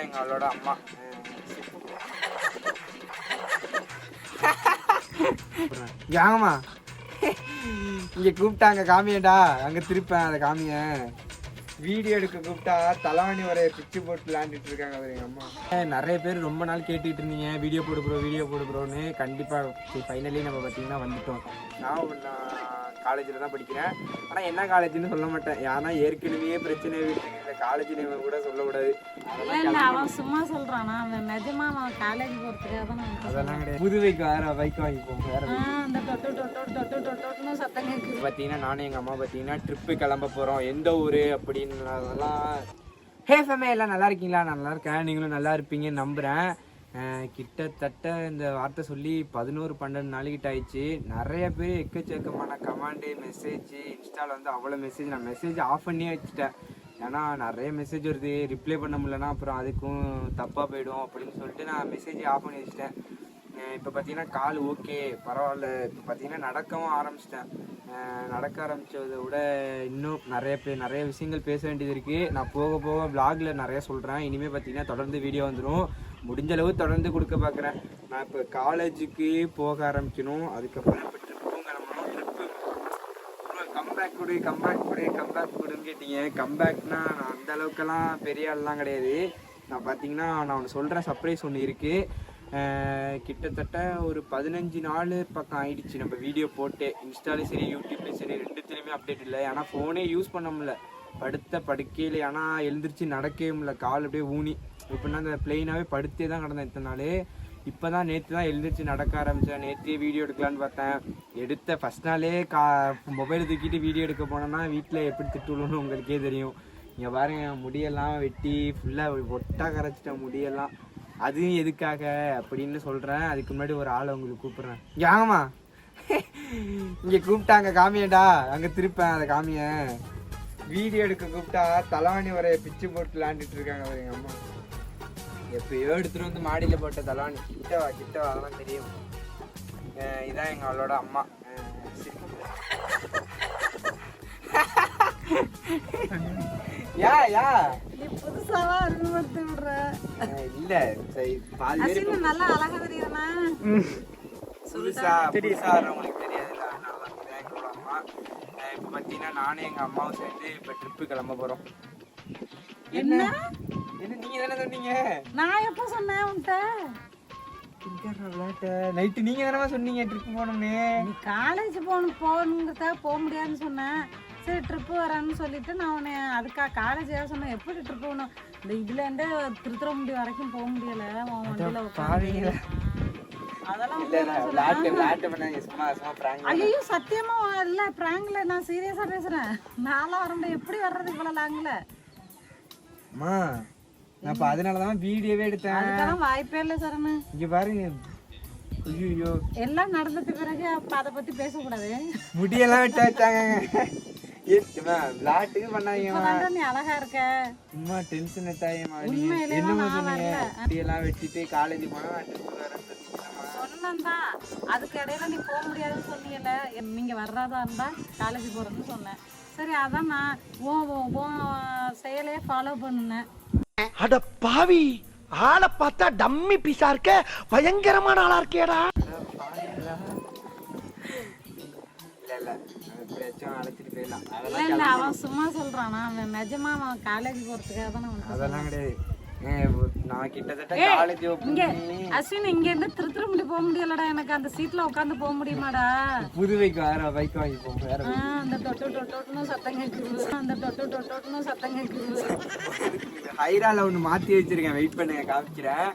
இதான் எங்களோட அம்மா. யாங்கம்மா இங்க கூப்பிட்டாங்க காமியடா, அங்க திருப்பேன் அதை காமிய. வீடியோ எடுக்க கூப்பிட்டா தலைவாணி வரைய பிச்சு போட்டு விளையாண்டுட்டு இருக்காங்க எங்க அம்மா. நிறைய பேர் ரொம்ப நாள் கேட்டுட்டு இருந்தீங்க வீடியோ போடு ப்ரோ வீடியோ போடு ப்ரோன்னு. கண்டிப்பா ஃபைனலி நம்ம பார்த்தீங்கன்னா வந்துட்டோம். நான் காலேஜில் தான் படிக்கிறேன். ஆனால் என்ன காலேஜ்னு சொல்ல மாட்டேன், ஏன்னா ஏற்கனவே பிரச்சனை வீட்டுக்கு காலேஜ் நேம் கூட சொல்லக்கூடாது. அவன் சும்மா சொல்றானா, அவன் நிஜமா அவன் காலேஜ் போறதுக்காக தான். அதெல்லாம் கிடையாது, புதுவைக்கு வேற பைக் வாங்கிப்போம் வேற. அந்த சத்தம் கேட்குது. பார்த்தீங்கன்னா நானும் எங்கள் அம்மா பார்த்தீங்கன்னா ட்ரிப்பு கிளம்ப போகிறோம். எந்த ஊர் அப்படின்னு அதெல்லாம். ஹே ஃபேமே எல்லாம் நல்லா இருக்கீங்களா? நான் நல்லா இருக்கேன், நீங்களும் நல்லா இருப்பீங்கன்னு நம்புகிறேன். கிட்டத்தட்ட இந்த வார்த்தை சொல்லி 11-12 நாளைக்கிட்ட ஆயிடுச்சு. நிறைய பேர் எக்கச்சக்கமான கமெண்டு மெசேஜ் இன்ஸ்டாவில் வந்து அவ்வளோ மெசேஜ். நான் மெசேஜ் ஆஃப் பண்ணியே வச்சுட்டேன், ஏன்னா நிறைய மெசேஜ் வருது, ரிப்ளை பண்ண முடியலன்னா அப்புறம் அதுக்கும் தப்பாக போயிடும் அப்படின்னு சொல்லிட்டு நான் மெசேஜ் ஆஃப் பண்ணி வச்சுட்டேன். இப்போ பார்த்தீங்கன்னா கால் ஓகே பரவாயில்ல. இப்போ பார்த்தீங்கன்னா நடக்கவும் ஆரம்பிச்சிட்டேன். நடக்க ஆரம்பித்ததை விட இன்னும் நிறைய விஷயங்கள் பேச வேண்டியது இருக்குது. நான் போக போக விளாகில் நிறைய சொல்கிறேன். இனிமேல் பார்த்தீங்கன்னா தொடர்ந்து வீடியோ வந்துடும், முடிஞ்ச அளவு தொடர்ந்து கொடுக்க பார்க்குறேன். நான் இப்போ காலேஜுக்கு போக ஆரம்பிக்கணும், அதுக்கப்புறம் இப்போ ட்ரிப்பும் கிளம்பணும். ட்ரிப்பு கம்பேக் கொடுன்னு கேட்டீங்க. கம்பேக்னா நான் அந்த அளவுக்கெல்லாம் பெரிய ஆள்லாம் கிடையாது. நான் பார்த்தீங்கன்னா நான் ஒன்று சொல்கிறேன், சர்ப்ரைஸ் ஒன்று இருக்குது. கிட்டத்தட்ட ஒரு 15 நாள் பக்கம் ஆயிடுச்சு நம்ம வீடியோ போட்டு. இன்ஸ்டாலையும் சரி யூடியூப்லேயும் சரி ரெண்டுத்துலேயுமே அப்டேட் இல்லை. ஏன்னா ஃபோனே யூஸ் பண்ண முடியல, படுக்கையில். ஆனால் எழுந்திரிச்சு நடக்கவே முடியல, கால் அப்படியே ஊனி. எப்படின்னா அந்த பிளெயினாகவே படுத்தே தான் கிடந்தேன் இத்தனை நாள். இப்போ தான் நேற்று தான் எழுந்திரிச்சு நடக்க ஆரம்பித்தேன். நேற்றே வீடியோ எடுக்கலான்னு பார்த்தேன், எடுத்த ஃபஸ்ட் நாளே மொபைல் தூக்கிட்டு வீடியோ எடுக்க போனோன்னா வீட்டில் எப்படி திட்டுன்னு உங்களுக்கே தெரியும். இங்கே பாருங்க, முடியெல்லாம் வெட்டி ஃபுல்லாக ஒட்டாக கரைச்சிட்டேன் முடியெல்லாம். அதுவும் எதுக்காக அப்படின்னு சொல்கிறேன். அதுக்கு முன்னாடி ஒரு ஆளை உங்களுக்கு கூப்பிட்றேன். யாங்கம்மா இங்கே கூப்பிட்டாங்க காமியடா, அங்கே திருப்பேன் அதை காமிய. வீடியோ எடுக்க கூப்பிட்டா தலைவாணி வரைய பிச்சு போட்டு விளையாண்டுட்டு இருக்காங்க எங்கள் அம்மா. எப்பயோ எடுத்துகிட்டு வந்து மாடியில் போட்ட தலைவாணி. கிட்டவா அதெல்லாம் தெரியும். இதான் எங்களோட அம்மா. யா புதுசாவா அறிமுகப்படுத்தி விடுற? இல்ல நல்லா அழகா தெரியுதுண்ணா. புதுசா உங்களுக்கு தெரியாதுல்ல, எங்களோட அம்மா. இப்ப பாத்தீங்கன்னா நானும் எங்க அம்மாவும் சேர்ந்து இப்ப ட்ரிப்பு கிளம்ப போறோம். என்ன நீங்க தானே சொன்னீங்க? நான் எப்ப சொன்னேன் உன்கிட்ட? நைட்டு நீங்க தானே சொன்னீங்க ட்ரிப்பு போகணும்னு. நீ காலேஜ் போகணுங்கிறதுக்காக போக முடியாதுன்னு சொன்னேன். சரி ட்ரிப்பு வரேன்னு சொல்லிட்டு நான் உன்னை அதுக்காக காலேஜ் ஏதாவது சொன்னேன். எப்படி ட்ரிப்பு போகணும், இந்த இதுலேருந்து திருத்துறைப்பூண்டி வரைக்கும் போக முடியல உன் வண்டியில். ஐயோ சத்தியமா இல்ல பிராங்க்ல, நான் சீரியஸா பேசுறேன். நான்லாம் வரேன், எப்படி வர்றது இவ்வளவு லாங்ல? அம்மா நான் அதனாலதான் வீடியோவே எடுத்தேன். அதுக்கெல்லாம் வாய்ப்பே இல்லை சரணு. இங்க பாருங்க, ஐயோ எல்லாம் நடந்ததுக்கு பிறகு அப்ப அதை பத்தி பேசக்கூடாது. முடியெல்லாம் விட்டு வச்சாங்க. விளையாட்டுக்கு பண்ணாதீங்க, நீ அழகா இருக்க. சும்மா டென்ஷன் எத்தாயமா. என்னமா சொன்னீங்க? முடியெல்லாம் வெட்டிட்டு காலேஜ் போனா சொன்னேன்தான். அதுக்கு இடையில நீ போக முடியாதுன்னு சொன்னீங்கல்ல, நீங்க வர்றதா இருந்தா காலேஜ் போறேன்னு சொன்னேன். சரி அதான் நான் செயலையே ஃபாலோ பண்ணுனேன். அட பாவி, ஆளை பார்த்தா டம்மி பீஸா இருக்க, பயங்கரமான ஆளா இருக்கேடா. இல்ல அவன் சும்மா சொல்றானா, அவன் நிஜமா அவன் காலேஜ் போறதுக்காக தான். அதெல்லாம் கிடையாது. நான் கிட்டத்தட்ட காலேஜ் அஸ்வின் இங்க இருந்து திருத்துறைப்பூண்டி போக முடியலடா, எனக்கு அந்த சீட்ல உட்காந்து போக முடியுமாடா? புதுவைக்கு வேற பைக் வாங்கிப்போம் வேற. அந்த டொட்டோன்னு சத்தம் கேக்குது, அந்த டொட்டோன்னு சத்தம் கேக்குது. ஹைரால ஒன்று மாற்றி வச்சிருக்கேன், வெயிட் பண்ணுங்க காமிக்கிறேன்.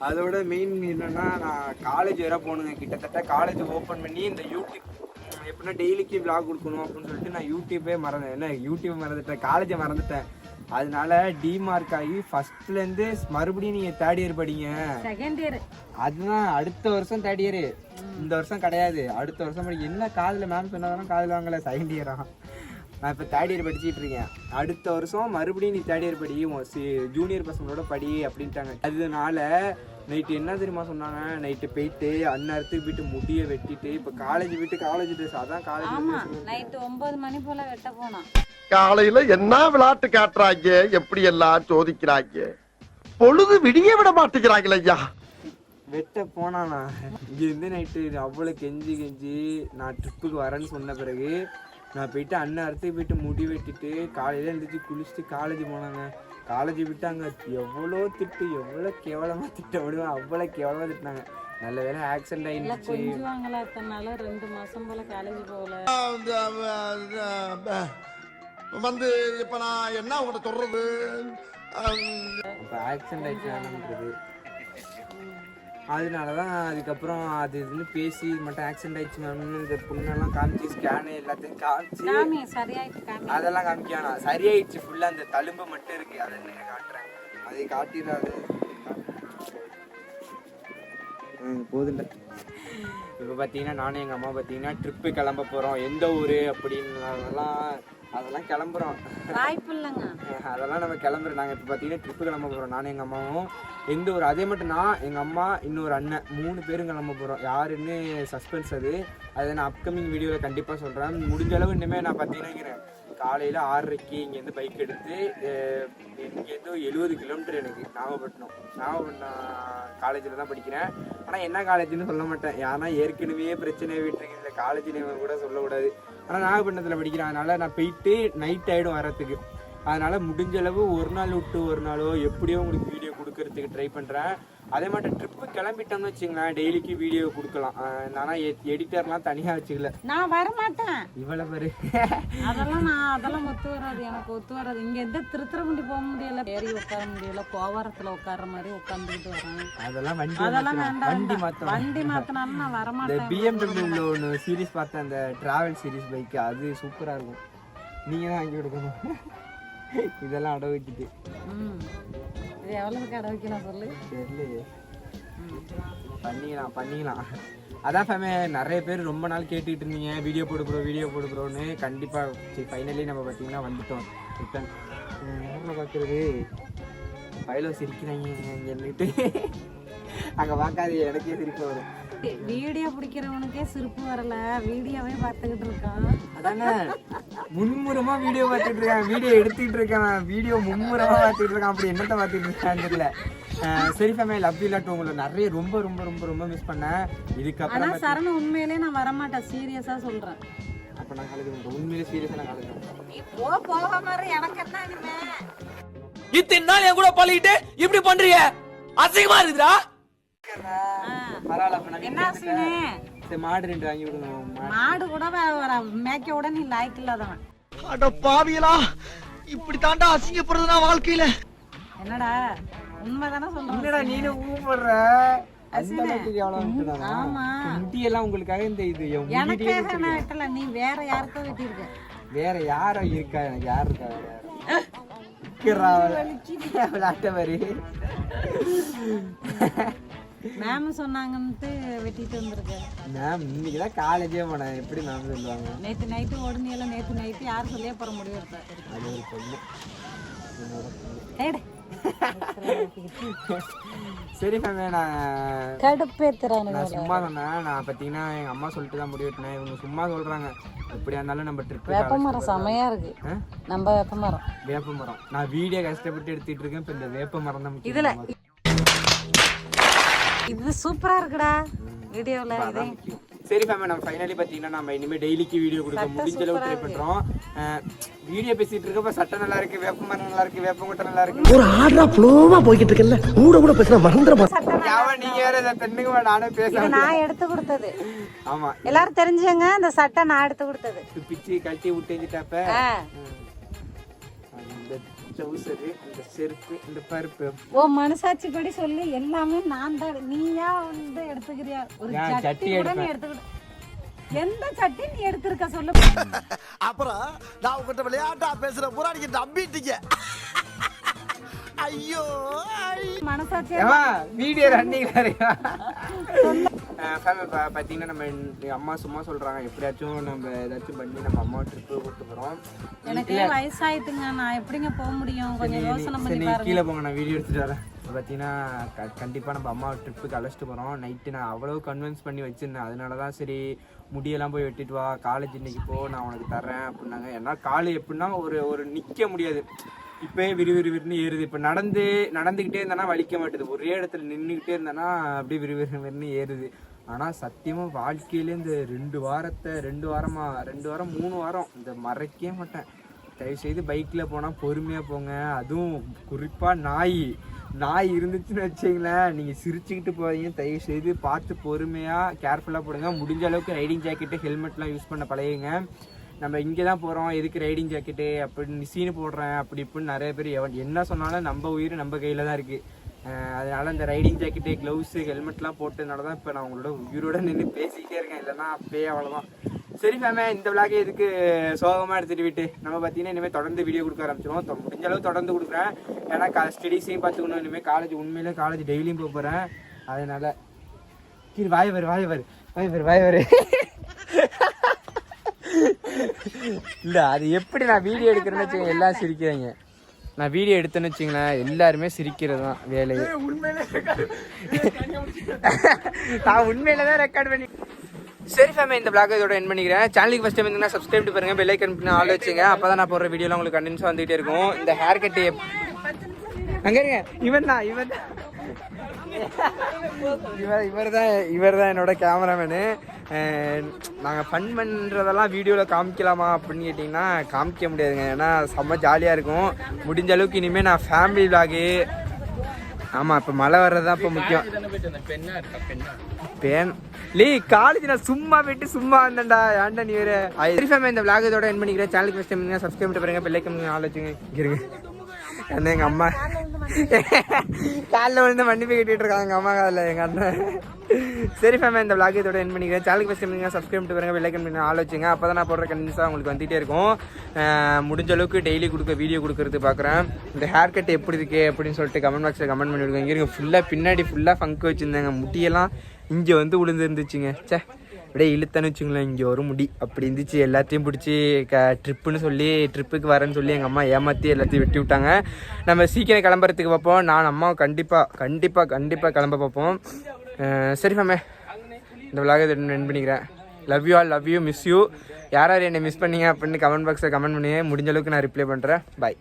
அதோட மெயின் என்னன்னா, நான் காலேஜ் வேற போகணுங்க. கிட்டத்தட்ட காலேஜ் ஓப்பன் பண்ணி இந்த யூடியூப் எப்படின்னா டெய்லிக்கு விளாக் கொடுக்கணும் அப்படின்னு சொல்லிட்டு நான் யூடியூப்பே மறந்தேன். என்ன யூடியூப் மறந்துட்டேன், காலேஜை மறந்துட்டேன். அதனால டிமார்க் ஆகி ஃபர்ஸ்ட்லேருந்து மறுபடியும் நீங்கள் தேர்ட் இயர் படிங்க. செகண்ட் இயர் அதுதான் அடுத்த வருஷம் தேர்ட் இயர், இந்த வருஷம் கிடையாது, அடுத்த வருஷம் படிக்க. என்ன காதில் மேம் சொன்னாலும் காதில் வாங்கலை, செகண்ட் இயரா. நான் இப்போ தேர்ட் இயர் படிச்சுட்டு இருக்கேன். அடுத்த வருஷம் மறுபடியும் நீ தேர்ட் இயர் படி, ஜூனியர் பசங்களோட படி அப்படின்ட்டாங்க. அதனால நைட்டு என்ன தெரியுமா சொன்னாங்க, நைட்டு போயிட்டு அந்நேரத்துக்கு போயிட்டு முடியை வெட்டிட்டு இப்போ காலேஜ் ட்ரெஸ். அதான் காலேஜ் நைட்டு 9 மணி போல வெட்ட போனோம். காலையில என்ன விளையாட்டு காட்டுறாங்க, எப்படி எல்லாம் சோதிக்கிறாங்க. பொழுது விடிய விட மாட்டேங்கிறாங்களே ஐயா. வெட்ட போனானா இங்கேருந்து நைட்டு அவ்வளோ கெஞ்சி நான் ட்ரிப்புக்கு வரேன்னு சொன்ன பிறகு நான் போயிட்டு அண்ணன் அறுத்து போயிட்டு முடி வெட்டிட்டு காலையில் எழுந்திரிச்சு குளிச்சுட்டு காலேஜ் போனாங்க. காலேஜ் விட்டு அங்கே எவ்வளோ திட்டு, எவ்வளோ கேவலமாக திட்ட விடுவேன், அவ்வளோ கேவலமாக திட்டினாங்க. நல்ல வேலை ஆக்சிடென்ட் ஆயிடுச்சு. கொஞ்சுவாங்களா இத்தனால 2 மாசம் போல காலேஜ் போகல. வந்து இப்ப நான் என்ன உங்கள்கிட்ட சொல்றது, இப்போ ஆக்சிடென்ட் ஆயிடுச்சு. அதனால தான் அதுக்கப்புறம் அது இதுன்னு பேசி மட்டும் ஆக்சிடென்ட் ஆயிடுச்சு மேம்னு இந்த பொண்ணெல்லாம் காமிச்சு ஸ்கேனு எல்லாத்தையும் காமிச்சு அதெல்லாம் காமிக்கானா சரியாயிடுச்சு. ஃபுல்லாக அந்த தழும்பு மட்டும் இருக்கு, அதை என்ன காட்டுறேன், அதை காட்டிடாது போதுண்ட. இப்போ பார்த்தீங்கன்னா நானும் எங்கள் அம்மா பார்த்தீங்கன்னா ட்ரிப்பு கிளம்ப போகிறோம். எந்த ஊர் அப்படின்னு அதெல்லாம் கிளம்புறோம். வாய்ப்பு இல்லைங்க, அதெல்லாம் நம்ம கிளம்புறோம். நாங்கள் இப்போ பார்த்தீங்கன்னா ட்ரிப்பு கிளம்ப போகிறோம். நானும் எங்கள் அம்மாவும் எந்த ஒரு அதே மட்டும் நான் எங்கள் அம்மா இன்னொரு அண்ணன் 3 பேரும் கிளம்ப போகிறோம். யாருன்னு சஸ்பென்ஸ் அதை நான் அப்கமிங் வீடியோவில் கண்டிப்பாக சொல்கிறேன். முடிஞ்ச அளவு இனிமேல் நான் பார்த்தீங்கன்னா காலையில் 6:30 இங்கேருந்து பைக் எடுத்து இங்கேருந்து 70 கிலோமீட்டர் எனக்கு நாகப்பட்டினம் காலேஜில் தான் படிக்கிறேன். ஆனால் என்ன காலேஜ்னு சொல்ல மாட்டேன், ஏன்னா ஏற்கனவே பிரச்சனை விட்டுருக்கு, இந்த காலேஜ் நேம் கூட சொல்லக்கூடாது. ஆனால் நாகப்பட்டினத்தில் படிக்கிறேன், அதனால் நான் போயிட்டு நைட் ஆகிடும் வரத்துக்கு. அதனால் முடிஞ்ச அளவு ஒரு நாள் விட்டு ஒரு நாளோ எப்படியோ உங்களுக்கு வீடியோ கொடுக்கறதுக்கு ட்ரை பண்ணுறேன். அதே மாதிரி ட்ரிப்பு கிளம்பிட்டோம்னு வச்சுங்களேன், டெய்லிக்கு வீடியோ கொடுக்கலாம். ஆனால் எடிட்டர்லாம் தனியாக வச்சுக்கல. நான் வரமாட்டேன் இவ்வளோ பேரு அதெல்லாம் ஒத்து வராது, எனக்கு ஒத்து வராது. இங்க எந்த திருத்திரமுண்டி போக முடியல, ஏறி உட்கார முடியல, போவாரத்துல உட்கார்ற மாதிரி உட்காந்துக்கிட்டு வரேன். அதெல்லாம் வண்டி மாத்தினாலும் நான் வரமாட்டேன். BMW ஒன்று சீரீஸ் பார்த்தேன், அந்த டிராவல் சீரீஸ் பைக், அது சூப்பராக இருக்கும். நீங்கள் தான் வாங்கி கொடுக்கணும். இதெல்லாம் அடை வச்சுட்டு இது எவ்வளவுக்கு அடை வைக்கலாம் சொல்லு. தெரியலையே, பண்ணிக்கலாம். அதான் ஃபேமே நிறைய பேர் ரொம்ப நாள் கேட்டுக்கிட்டு இருந்தீங்க வீடியோ போடுறோன்னு. கண்டிப்பாக சரி ஃபைனலி நம்ம பார்த்தீங்கன்னா வந்துட்டோம். ரிட்டன் ஊரில் பார்க்குறது பயில சிரிக்கிறாங்க சொல்லிட்டு அங்கே பார்க்காது, எனக்கே சிரிப்பு வரும். வீடியோ பிடிக்கிறவனுக்கே சிரிப்பு வரல, வீடியோவே பார்த்துக்கிட்டு இருக்கான். அதானே மும்முரமா வீடியோ பார்த்துட்டு இருக்கான், வீடியோ எடுத்துக்கிட்டு இருக்கான், வீடியோ மும்முரமா பார்த்துட்டு இருக்கான். அப்படி என்னத்தை பார்த்துட்டு இருக்கான்னு தெரியல. சரி ஃபேமே, லவ் யூ லாட். உங்களை நிறைய ரொம்ப ரொம்ப ரொம்ப ரொம்ப மிஸ் பண்ணேன். இதுக்கப்புறம் சரண உண்மையிலே நான் வரமாட்டேன், சீரியஸா சொல்றேன். அப்ப நான் காலேஜ் உண்மையிலே சீரியஸா நான் காலேஜ் நீ போகாம எனக்கு என்ன இனிமே இத்தனை நாள் என் கூட பழகிட்டு இப்படி பண்றீங்க, அசிங்கமா இருக்குதா? மாடு 2 வாங்கி கொடுக்கணும். மாடு கூட மேய்க்க விட நீ லாய்க்கு இல்லாதவன். அட பாவியலா, இப்படி தாண்டா அசிங்கப்படுறதுனா வாழ்க்கையில. என்னடா உண்மைதானே சொல்றேன். என்னடா நீனு ஊம்படுற? ஆமா, முடியெல்லாம் உங்களுக்காக இந்த இது எனக்காக நான் வெட்டல, நீ வேற யாருக்கோ வெட்டிருக்க. வேற யாரோ இருக்கா? எனக்கு யாரு இருக்கா? மேம் சொன்னாங்கன்ட்டு வெட்டிட்டு வந்திருக்கேன். மேம் இன்னைக்குதான் காலேஜே போனேன், எப்படி மேம் சொல்லுவாங்க? நேற்று நைட்டு ஓடுனியல, நேற்று நைட்டு யார் சொல்லியே போற முடியும். அது ஒரு பொண்ணு. சரி மேம், நான் சும்மா சொன்னேன். நான் பார்த்தீங்கன்னா எங்கள் அம்மா சொல்லிட்டு தான் முடிவெட்டினேன். இவங்க சும்மா சொல்கிறாங்க, எப்படியா இருந்தாலும் நம்ம ட்ரிப். வேப்பமரம் செமையா இருக்கு, நம்ம வேப்பமரம். நான் வீடியோ கஷ்டப்பட்டு எடுத்துட்டு இருக்கேன். இப்போ இந்த வேப்ப மரம் தான் இதுல இது சூப்பரா இருக்குடா வீடியோல. சரி ஃபேமிலி, நம்ம ஃபைனலி பார்த்தீங்கன்னா நம்ம இனிமேல் டெய்லிக்கு வீடியோ கொடுக்க முடிஞ்ச அளவு ட்ரை பண்ணுறோம். வீடியோ பேசிட்டு இருக்கப்ப சட்டம் நல்லா இருக்கு, வேப்பமரம் நல்லா இருக்கு, வேப்பங்கொட்டை நல்லா இருக்கு. ஒரு ஆர்டரா ஃப்ளோவா போய்கிட்டு இருக்கல, கூட பேசினா மறந்துறமா. நீங்க வேற இதை தென்னுங்க, நானே பேசுறேன். நான் எடுத்து கொடுத்தது. ஆமா, எல்லாரும் தெரிஞ்சுங்க, இந்த சட்டை நான் எடுத்து கொடுத்தது. பிச்சு கழட்டி விட்டுட்டாப்ப இந்த செருப்பு, இந்த பருப்பு. ஓ மனசாட்சி படி சொல்லி எல்லாமே நான் தான். நீயா வந்து எடுத்துக்கிறியா? ஒரு சட்டி கூட நீ எடுத்துக்கிட்ட. எந்த சட்டி நீ எடுத்திருக்க சொல்லு. அப்புறம் நான் உங்ககிட்ட விளையாட்டா பேசுற புறாடிக்கு நம்பிட்டீங்க. ஐயோ மனசாட்சி வீடியோ ரன்னிங் பார்த்தீங்கன்னா நம்ம அம்மா சும்மா சொல்றாங்க, எப்படியாச்சும் நம்ம ஏதாச்சும் பண்ணி நம்ம அம்மா ட்ரிப்பு கூப்பிட்டு போறோம். எனக்கு வயசாயிட்டுங்க, நான் எப்படிங்க போக முடியும்? கொஞ்சம் யோசனை பண்ணி பாருங்க. கீழே போங்க, நான் வீடியோ எடுத்துட்டு வரேன். பார்த்தீங்கன்னா கண்டிப்பாக நம்ம அம்மா ட்ரிப்புக்கு அழைச்சிட்டு போகிறோம். நைட்டு நான் அவ்வளோ கன்வின்ஸ் பண்ணி வச்சுருந்தேன். அதனால தான் சரி முடியெல்லாம் போய் வெட்டிட்டு வா, காலேஜ் இன்னைக்கு போ, நான் உனக்கு தரேன் அப்படின்னாங்க. ஏன்னா காலேஜ் எப்படின்னா ஒரு நிற்க முடியாது, இப்போயே விறுவிறுவிறுன்னு ஏறுது. இப்போ நடந்துக்கிட்டே இருந்தேன்னா வலிக்க மாட்டுது, ஒரே இடத்துல நின்றுக்கிட்டே இருந்தேன்னா அப்படியே விறுவிறுவிறுன்னு ஏறுது. ஆனால் சத்தியமாக வாழ்க்கையிலே இந்த 2 வாரம் 3 வாரம் இந்த மறைக்கவே மாட்டேன். தயவுசெய்து பைக்கில் போனால் பொறுமையாக போங்க. அதுவும் குறிப்பாக நாய் இருந்துச்சுன்னு வச்சிங்களேன், நீங்கள் சிரிச்சுக்கிட்டு போவீங்க. தயவுசெய்து பார்த்து பொறுமையாக கேர்ஃபுல்லாக போடுங்க. முடிஞ்ச அளவுக்கு ரைடிங் ஜாக்கெட்டு ஹெல்மெட்லாம் யூஸ் பண்ண பழகுங்க. நம்ம இங்கே தான் போகிறோம், எதுக்கு ரைடிங் ஜாக்கெட்டு அப்படின்னு சீனு போடுறேன் அப்படி இப்படின்னு நிறைய பேர் என்ன சொன்னாலும் நம்ம உயிர் நம்ம கையில் தான் இருக்குது. அதனால் இந்த ரைடிங் ஜாக்கெட்டு க்ளவுஸு ஹெல்மெட்லாம் போட்டதுனால தான் இப்போ நான் உங்களோட உயிரோட நின்று பேசிக்கிட்டே இருக்கேன். இல்லைன்னா அப்பயே அவ்வளோதான். சரி ஃபேமே, இந்த விளாகை எதுக்கு சோகமாக எடுத்துகிட்டு விட்டு நம்ம பார்த்தீங்கன்னா இனிமேல் தொடர்ந்து வீடியோ கொடுக்க ஆரம்பிச்சிடும். முடிஞ்ச அளவு தொடர்ந்து கொடுக்குறேன். ஏன்னா ஸ்டடீஸையும் பார்த்துக்கணும். இனிமேல் காலேஜ் டெய்லியும் போக போகிறேன். அதனால் வாய் வரு இல்லை, அது எப்படி நான் வீடியோ எடுக்கிறேன்னு வச்சுக்கோங்க, எல்லாம் சிரிக்கிறாங்க. நான் வீடியோ எடுத்தேன்னு வச்சுங்களேன், எல்லாருமே சிரிக்கிறது தான் வேலையை. நான் உண்மையில தான் ரெக்கார்ட் பண்ணி. சரி ஃபேமே, இந்த vlog இதோட எண்ட் பண்ணிக்கிறேன். சேனலுக்கு ஃபஸ்ட் டைம் இருந்தீங்கன்னா சப்ஸ்கிரைப் பாருங்க, பெல் ஐக்கன் பண்ணி ஆல் வச்சுங்க. அப்போ தான் நான் போடுற வீடியோலாம் உங்களுக்கு கண்டினியூஸாக வந்துகிட்டே இருக்கும். இந்த ஹேர் கட்டு அங்கே இருங்க, இவர் தான் என்னோட கேமராமேனு. நாங்கள் ஃபன் பண்ணுறதெல்லாம் வீடியோவில் காமிக்கலாமா அப்படின்னு கேட்டிங்கன்னா காமிக்க முடியாதுங்க. ஏன்னா செம்ம ஜாலியாக இருக்கும். முடிஞ்ச அளவுக்கு இனிமேல் நான் ஃபேமிலி விளாகு. ஆமாம், இப்போ மழை வர்றது தான் இப்போ முக்கியம். காலேஜ் நான் சும்மா போயிட்டு சும்மா வந்தேன்டா, ஏன்டா நீ வேறு. இந்த vlog இதோட எண்ட் பண்ணிக்கிறேன். சேனலுக்கு ஃபஸ்ட் டைம் சப்ஸ்கிரைப் பண்ணிட்டு பாருங்க, பெல் ஐக்கன் ஆல் வச்சுங்க. இருங்க, என்ன எங்கள் அம்மா காலில் விழுந்து மன்னிப்பு கட்டிட்டு இருக்காங்க எங்கள் அம்மா காலில் எங்கள் அண்ணன். சரி ஃபேமே, இந்த vlog இதோட எண்ட் பண்ணிக்கிறேன். சேனலுக்கு ஃபஸ்ட் டைம் சப்ஸ்கிரைப் பண்ணிட்டு பாருங்க, பெல் ஐக்கன் பண்ணி ஆல் வச்சுங்க. அப்போ தான் நான் போடுற கண்டினியூஸாக உங்களுக்கு வந்துகிட்டே இருக்கும். முடிஞ்ச அளவுக்கு டெய்லி வீடியோ கொடுக்கறது பார்க்குறேன். இந்த ஹேர் கட் எப்படி இருக்கு அப்படின்னு சொல்லிட்டு கமெண்ட் பாக்ஸில் கமெண்ட் பண்ணி விடுங்க. இங்கே ஃபுல்லாக பின்னாடி ஃபுல்லாக ஃபங்க் வச்சுருந்தாங்க, முடியெல்லாம் இங்கே விழுந்துருந்துச்சுங்க. சே, அப்படியே இழுத்தன்னு வச்சுங்களேன், இங்கே ஒரு முடி அப்படி இருந்துச்சு. எல்லாத்தையும் பிடிச்சி ட்ரிப்புக்கு வரேன்னு சொல்லி எங்கள் அம்மா ஏமாற்றி எல்லாத்தையும் வெட்டி விட்டாங்க. நம்ம சீக்கிரம் கிளம்புறதுக்கு பார்ப்போம். நான் அம்மாவை கண்டிப்பாக கிளம்ப பார்ப்போம். சரி ஃபேமே, இந்த vlog எண்ட் பண்ணிக்கிறேன். Love you, miss you. யார் என்னை மிஸ் பண்ணீங்க அப்படின்னு கமெண்ட் பாக்ஸில் கமெண்ட் பண்ணி முடிஞ்ச அளவுக்கு நான் ரிப்ளை பண்ணுறேன். பாய்.